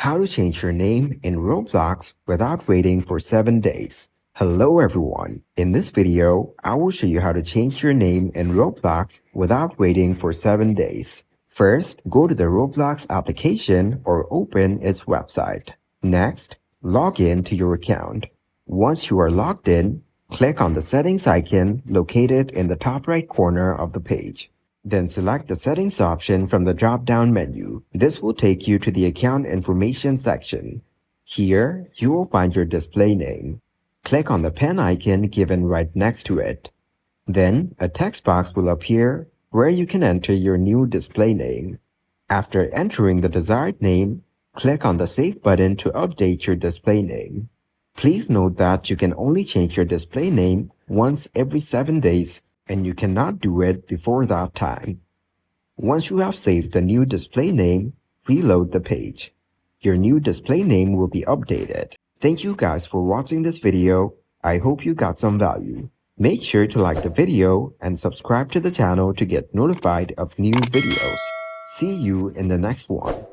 How to change your name in Roblox without waiting for 7 days. Hello everyone. In this video, I will show you how to change your name in Roblox without waiting for 7 days. First, go to the Roblox application or open its website. Next, log in to your account. Once you are logged in, click on the settings icon located in the top right corner of the page. Then select the settings option from the drop-down menu. This will take you to the account information section. Here, you will find your display name. Click on the pen icon given right next to it. Then, a text box will appear where you can enter your new display name. After entering the desired name, click on the Save button to update your display name. Please note that you can only change your display name once every 7 days and you cannot do it before that time. Once you have saved the new display name, reload the page. Your new display name will be updated. Thank you guys for watching this video. I hope you got some value. Make sure to like the video and subscribe to the channel to get notified of new videos. See you in the next one.